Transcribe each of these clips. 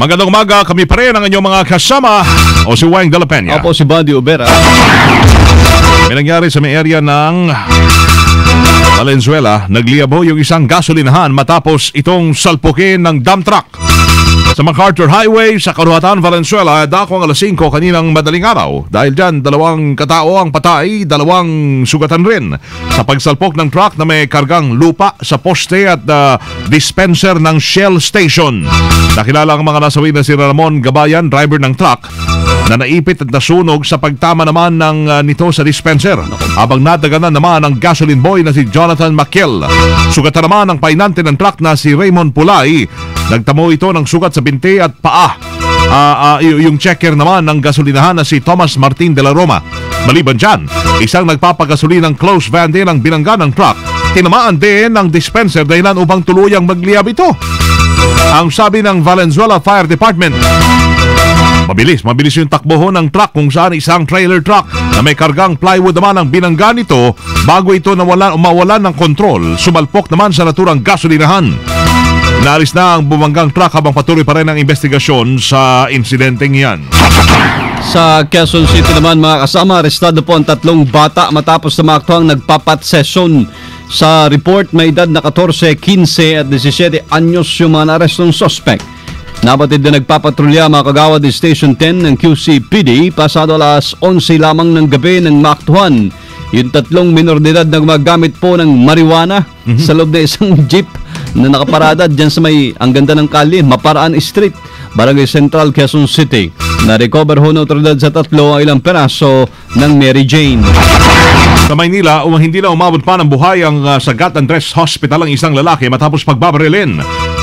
Magandang umaga, kami pa rin ang inyong mga kasama. O si Wang de la Peña. Opo, si Buddy Ubera. May nangyari sa may area ng Valenzuela. Nagliyabo yung isang gasolinahan matapos itong salpukin ng dump truck sa MacArthur Highway sa Karuhatan, Valenzuela, dakong alas 5 kaninang madaling araw. Dahil dyan, 2 katao ang patay, 2 sugatan rin sa pagsalpok ng truck na may kargang lupa sa poste at dispenser ng Shell Station. Nakilala ang mga nasawi na si Ramon Gabayan, driver ng truck, na naipit at nasunog sa pagtama naman nito sa dispenser. Habang nadaganan naman ang gasoline boy na si Jonathan Maciel. Sugatan naman ang painante ng truck na si Raymond Pulay. Nagtamo ito ng sugat sa binti at paa. Yung checker naman ng gasolinahan na si Thomas Martin de la Roma. Maliban dyan, isang nagpapagasolin ng close van din ang binangga ng truck. Tinamaan din ng dispenser dahilan upang tuluyang magliyab ito. Ang sabi ng Valenzuela Fire Department, Mabilis yung takbo ng truck kung saan isang trailer truck na may kargang plywood naman ang binangga nito bago ito mawalan ng kontrol. Sumalpok naman sa naturang gasolinahan. Naalis na ang bumanggang truck habang patuloy pa rin ang investigasyon sa insidenteng yan. Sa Quezon City naman mga kasama, arestado po ang 3 bata matapos na maaktuang nagpapatsesyon. Sa report, may edad na 14, 15 at 17 anyos yung mga arestong suspect. Nabatid na nagpapatrolya mga kagawad ng Station 10 ng QCPD pasado alas 11 lamang ng gabi ng maaktuhan. Yung 3 minor de edad na gumagamit po ng marijuana sa loob na isang jeep na nakaparada dyan sa may ang ganda ng kali, Maparaan Street, Barangay Central, Quezon City. Na-recover ho ng otoridad sa 3 ang ilang peraso ng Mary Jane. Sa Maynila, hindi na umabot pa ng buhay ang Sagat Andres Hospital ang isang lalaki matapos pagbabarilin.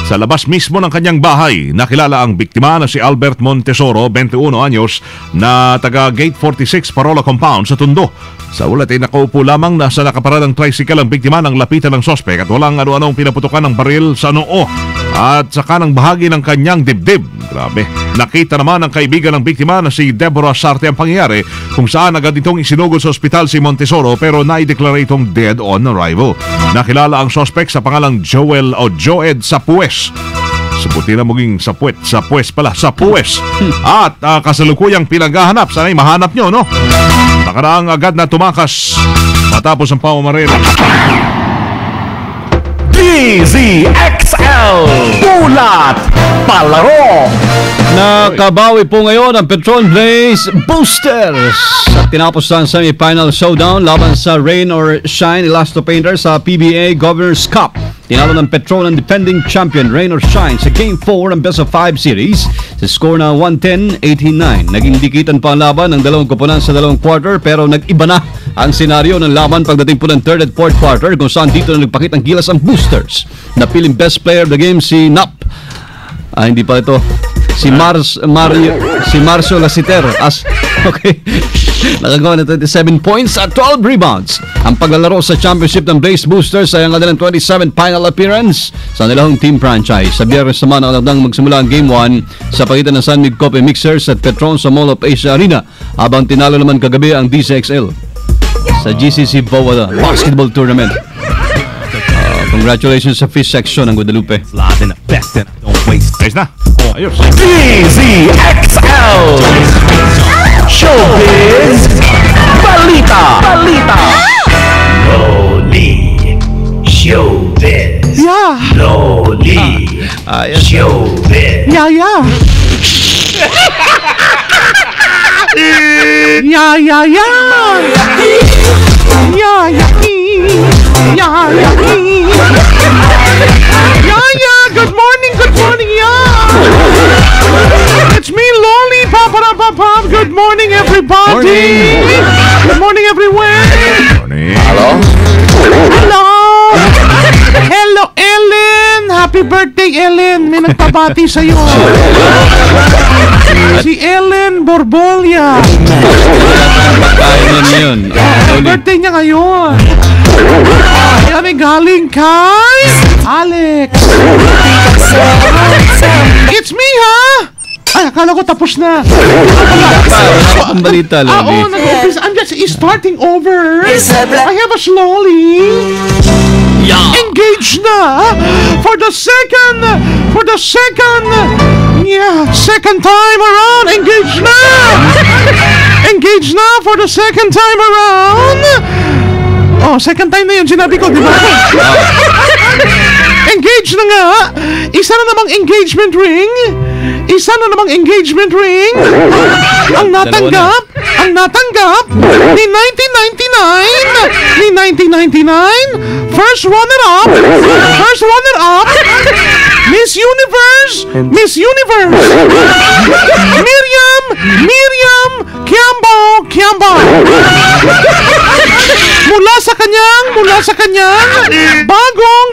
Sa labas mismo ng kanyang bahay, nakilala ang biktima na si Albert Montesoro, 21 anyos, na taga Gate 46 Parola Compound sa Tondo. Sa ulat ay nakaupo lamang na sa nakaparadang tricycle ang biktima ng lapitan ng sospek at walang ano-anong pinaputukan ng baril sa noo at sa kanang bahagi ng kanyang dibdib. Grabe. Nakita naman ng kaibigan ng biktima na si Deborah Sarte ang pangyayari kung saan agad itong isinugod sa ospital si Montesoro pero naideklara itong dead on arrival. Nakilala ang sospek sa pangalang Joel o Joed Sapues. Subuti na maging Sapues pala. At kasalukuyang pinaghahanap. Sana'y mahanap nyo, no? Nakaraang agad na tumakas matapos ang pamamaril. DZXL Bulat Palaro. Nakabawi po ngayon ang Petron Blaze Boosters at tinapos ang semi-final showdown laban sa Rain or Shine Elasto Painter sa PBA Governor's Cup. Tinalo ng Petron ang defending champion Rain or Shine sa Game 4 ng Best of 5 Series sa score na 110-89. Naging dikitan pa ang laban ng 2 koponan sa 2 quarter pero nag-iba na ang senaryo ng laban pagdating po ng 3rd at 4th quarter kung saan dito na nagpakitang gilas ang Boosters. Napiling best player of the game si Nap. Hindi pa ito. Si Marcio Lasiter. Okay. Nakagawa ng 27 points at 12 rebounds. Ang paglalaro sa championship ng Blaze Boosters ay ang kanilang 27th final appearance sa nilang team franchise. Sa Biyernes naman ang nagdang magsimula ang Game 1 sa pagitan ng San Mig Coffee Mixers at Petron sa Mall of Asia Arena habang tinalo naman kagabi ang DZXL sa GCC BOA Basketball Tournament. Congratulations sa fish section ng Guadalupe. Ayos na. Ayos. DZXL Showbiz Balita. Loli Showbiz. Yeah. Loli Showbiz. Yeah. Good morning, It's me, Loli. Good morning, everybody. Good morning, everywhere. Morning. Hello, Ellen. Happy birthday, Ellen. May nagpabati sa'yo. Si Ellen Borbolia. Birthday niya ngayon. Kami galing kay Alex. It's me, ha? Ay, akala ko tapos na. Ang balita, Loli. I'm just starting over. I have a slowly. Engaged na for the second time around. Engaged na. Engaged na for the second time around. Oh, second time na yun sinabi ko, di ba? Engaged na nga. Isa na namang engagement ring. Ang natanggap ni 1999. First runner-up. Miss Universe. Miriam Kiambao. Mula sa kanyang bagong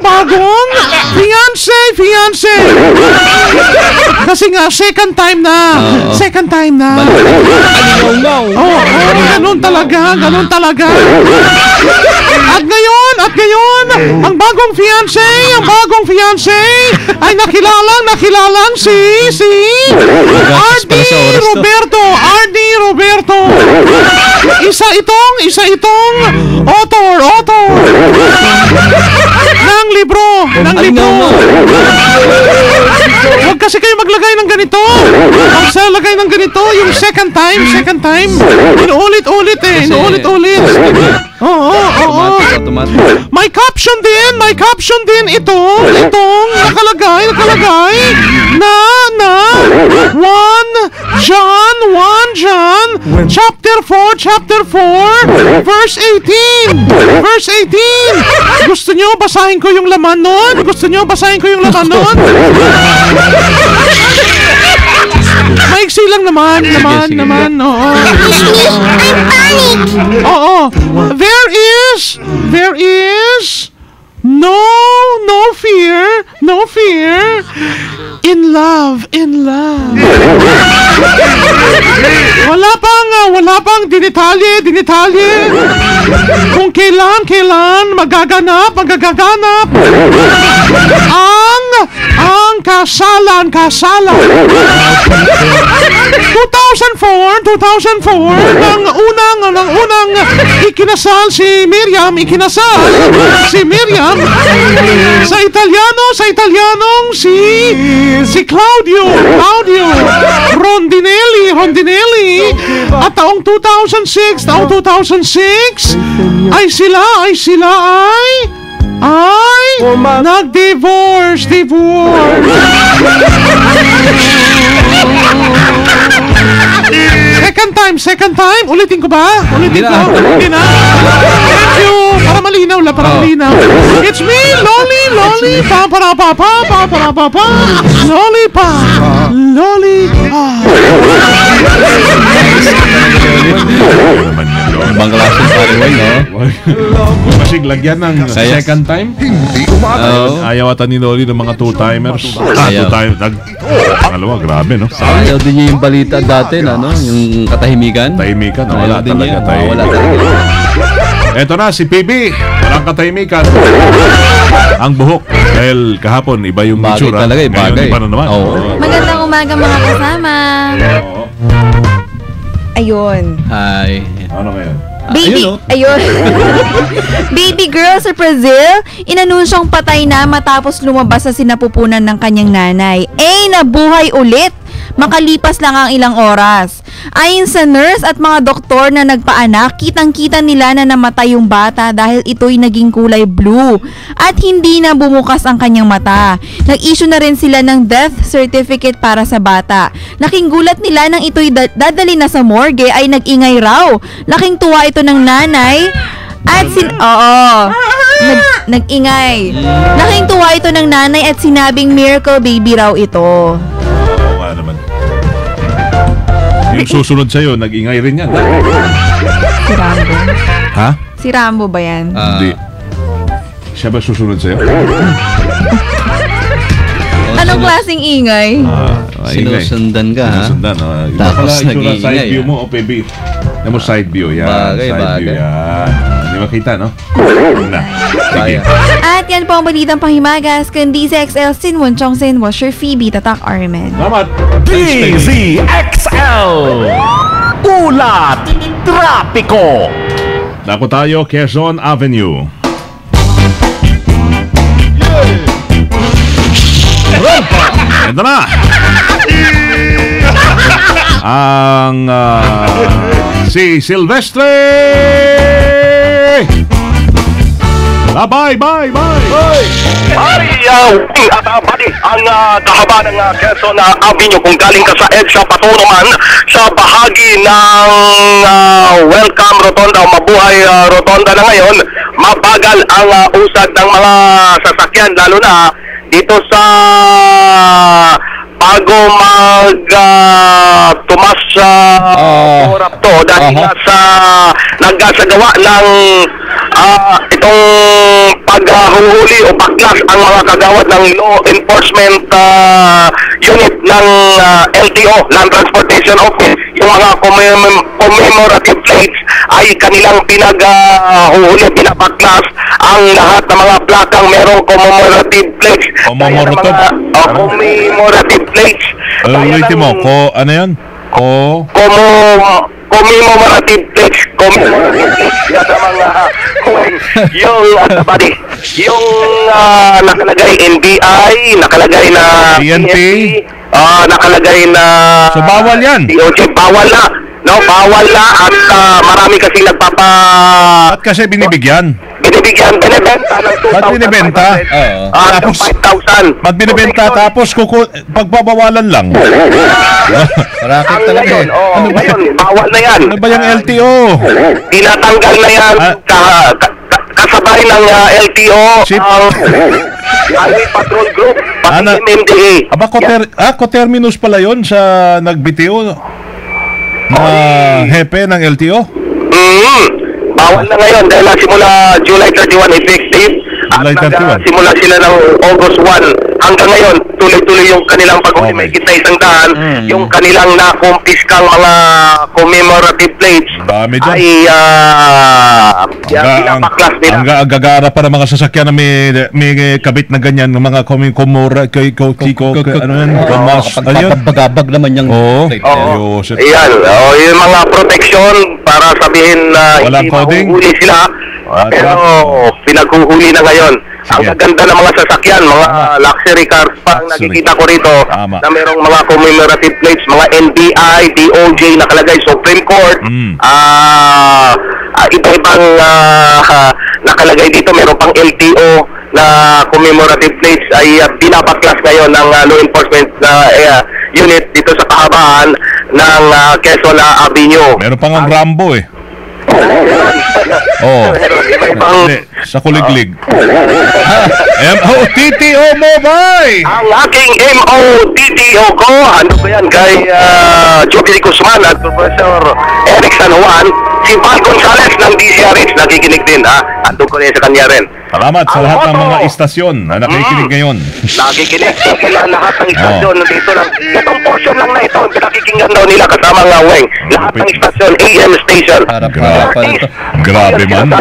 fiancé. Kasi nga second time na. Oh, ganun talaga. At ngayon, ang bagong fiancé ay nakilalang si RD Roberto. Isa itong author ng libro. Huwag kasi kayo maglagay ng ganito. Maglagay ng ganito yung second time. Inuulit. Oo. May caption din itong nakalagay na 1 John chapter 4 verse 18. Gusto nyo basahin ko yung laman nun? Maiksi lang naman. Oo. There is no fear in love. Wala pang dinitalye kung kailan magaganap ang kasalan. 2004 nang unang ikinasal si Miriam sa Italianong si Claudio Rondinelli at taong 2006 ay sila nag-divorce. Second time. Ulitin ko ba? Hindi na. Thank you. Para malinaw. It's me, Loli. Loli. Ibang klaseng pariwan, no? Masig lagyan ng second time. Ayaw ata ni Loli ng mga two-timers. Pangalawa, grabe, no? Ayaw din niya yung balita dati, no? Yung katahimikan. Wala talaga. Eto na, si PB. Walang katahimikan. Ang buhok. Dahil kahapon, iba yung bagay itsura. Talaga, ngayon, iba na naman. Magandang umaga mga kasama. Ayun. Hi. Ano ngayon? Ayun. Baby girl sa Brazil, inanunsyang patay na matapos lumabas sa sinapupunan ng kanyang nanay. Nabuhay ulit. Makalipas lang ang ilang oras. Ayon sa nurse at mga doktor na nagpaanak, kitang-kita nila na namatay yung bata dahil ito'y naging kulay blue at hindi na bumukas ang kanyang mata. Nag-issue na rin sila ng death certificate para sa bata. Laking gulat nila nang ito'y dadali na sa morgue ay nag-ingay raw. Laking tuwa ito ng nanay at nag-ingay. Laking tuwa ito ng nanay at sinabing miracle baby raw ito. Naman. Yung susunod sa'yo, nag-ingay rin yan. Si Rambo. Ha? Si Rambo ba yan? Hindi. Siya ba susunod sa'yo? Anong klaseng ingay? Sinusundan ka, ha? Sinusundan. Tapos nag-iingay. Side view mo o PB? Alam mo, side view. Yan. Bagay. View, yan. Hindi makita, no? Sige. At yan po ang balitang panghimagas. Kundi si XL Sinwon Chong Sinwo, Sir Phoebe, Tatak Armen. Salamat. DZXL Ulat Trapiko. Dako tayo, Quezon Avenue. Ito na. Ang si Silvestre. Bye. Bali, ang kahaba ng Quezon Avenue kung galing ka sa EDSA patungo man sa bahagi ng Welcome Rotonda o Mabuhay Rotonda na ngayon, mabagal ang usad ng mga sasakyan lalo na dito sa bago tumas sa orap to dahil nga sa nagkasagawa ng itong paghuhuli o baklas ang mga kagawad ng law enforcement unit ng LTO, Land Transportation Office. Yung mga commemorative plates ay kanilang pinaghuhuli, pinabaklas ang lahat ng mga plakang merong commemorative plates. Commemorative plates. Ulitin mo, ano yan? Commemorative plates. Yung nakalagay NBI, nakalagay na PNP, nakalagay na so bawal yan. DOJ, bawal na. No, bawal na at marami kasi Ba't kasi binibenta ng 2,000. Ba't binibenta? Tapos 5,000. Ba't binibenta tapos pagbabawalan lang? Racket talaga. Ngayon, bawal na yan. Ano ba yung LTO? Tinatanggal na yan kasabay ng LTO ang Highway Patrol Group, pati MMDA. Coterminus pala yun sa nagbitiw na hepe ng LTO? Bawal na ngayon dahil simula July 31 effective at simula sila ng August 1 hanggang ngayon tuloy-tuloy yung kanilang pag-uli. May kita isang daan yung kanilang nakumpiskang mga commemorative plates ay pinapaklas nila. Ang gagara pa ng mga sasakyan na may kabit na ganyan ng mga bagabag naman yung plate. Ayan, yung mga protection para sabihin na hindi mahuhuli sila. Pero pinaghuhuli na ngayon. Ang gaganda ng mga sasakyan, mga luxury cars pa ang nakikita ko rito na mayroong mga commemorative plates, mga NBI, DOJ nakalagay, Supreme Court, iba-ibang nakalagay dito, mayroong pang LTO na commemorative plates ay pinapaklas ngayon ng law enforcement unit dito sa kahabaan ng Quezon Avenue. Meron pang ang Rambo eh. Sa kuliglig. MOTTO Mobile! Ang aking MOTTO ko, ano ba yan kay Joby Guzman at Professor Eric San Juan, si Val Gonzales ng DCRH, nakikinig din andun ko rin sa kanya rin. Salamat sa lahat ng mga istasyon na nakikinig ngayon. Nakikinig sa lahat ng istasyon dito lang. Itong portion lang na ito, pinakikinggan daw nila kasama ng Weng. Lahat ng istasyon, AM station. Grabe man.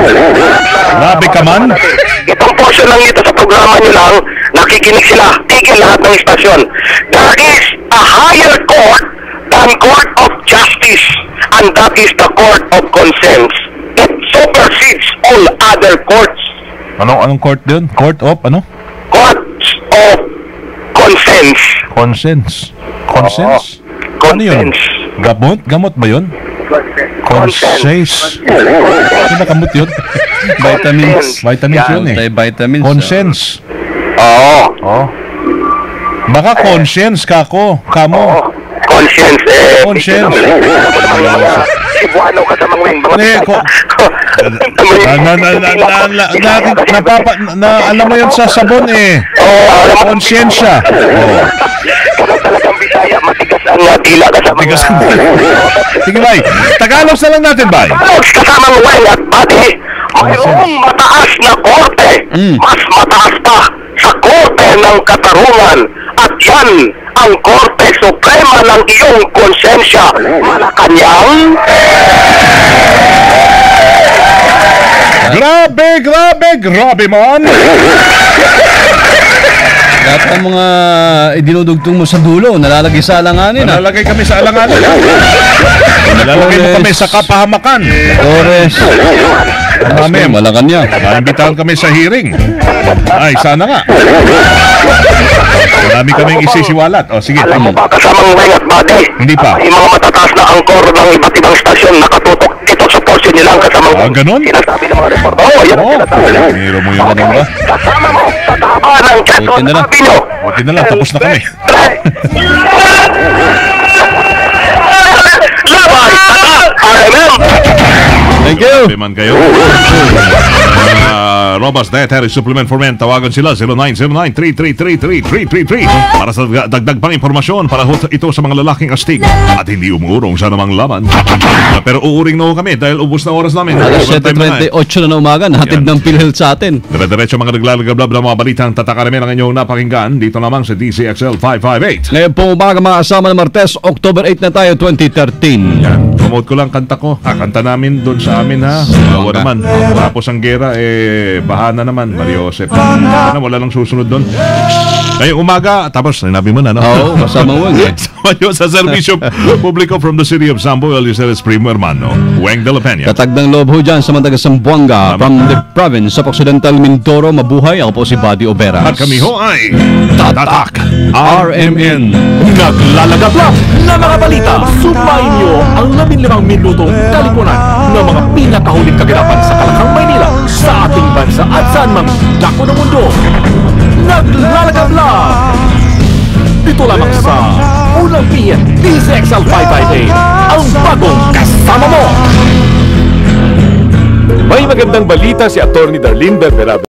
Grabe ka man. Itong portion lang dito sa programa nyo lang, nakikinig sila. Tigil lahat ng istasyon. There is a higher court than Court of Justice, and that is the Court of Consent. It supersedes all other courts. Anong court din? Court of ano? Courts of Consent. Consents. Ano yun? Gamot ba yun? Consents. Ano ba gamot yun? Vitamins yun eh. Vitamins. Consents. Oo. Baka conscience kamo. Conscience. Conscience. Cebuano ka sa mga alam mo yun sa sabon eh. Konsyensya. Talagang Bisaya, matigas ang dila kasama. Sige, Bay. Tagalog sa lang natin, Bay. Tagalog kasama ng Weng at Bati. Mayroong mataas na korte. Mas mataas pa sa korte ng katarungan. At yan ang Korte Suprema ng iyong konsensya. Malacanang. Grabe man. Lahat ng mga idinudugtong mo sa dulo, nalalagay sa alanganin. Nalalagay kami sa alanganin. Nalalagay mo kami sa kapahamakan. Torres. Malacanang. Maimbitahan kami sa hearing. Ay, sana nga. Wala Marami kaming isisiwalat. O, sige. Alam mo ba, kasamang wing at body? Hindi pa. Yung mga matataas na angkor ng iba't ibang stasyon nakatutok dito sa portion nilang kasamang wing. Ganon? Sinasabi ng mga report. Oo, yan ang sinasabi. Nero mo yung ano ba? Kasama mo sa taba ng Quezon na lang. Avenue. Buti na lang, tapos na kami. Labay! RMM! Thank you. Sabi man kayo. Robust Dietary Supplement for Men. Tawagan sila 0909-333-3333 para sa dagdag pang impormasyon para ito sa mga lalaking astig at hindi umuurong sa namang laban. Pero uuring na ho kami dahil ubos na oras namin. Alas 7:28 na umaga, nahatid Yan. ng PhilHealth sa atin. Dire-diretso mga naglalagablab ng mga balitang tataka namin ang inyong napakinggan dito lamang sa DCXL 558. Ngayon pong umaga mga kasama ng Martes, October 8 na tayo, 2013. Yan. Promote ko lang kanta ko. Kanta namin doon sa amin ha. Wala naman. Tapos ang gera bahana naman. Mario Joseph. Wala lang susunod doon. Ngayong umaga, tapos sinabi mo na, no? Oo, kasama mo eh. Sama nyo sa Servisyo Publiko from the City of Sambo, Eliceres Primo Hermano, Weng de la Peña. Katag ng loob ho dyan sa mga taga Zamboanga, from the province of Occidental Mindoro, mabuhay. Ako po si Buddy Oberas. At kami ho ay Tatak RMN. Naglalagablab na mga balita. Sumayin niyo ang 15 minutong kalipunan ng mga pinakahuling kaganapan sa Kalakang Maynila, sa ating bansa at saan mang dako ng mundo. Naglalagablab! Dito lamang sa Unang Piyan, DCXL 558, ang bagong kasama mo! May magandang balita si Atty. Darlene Berberado.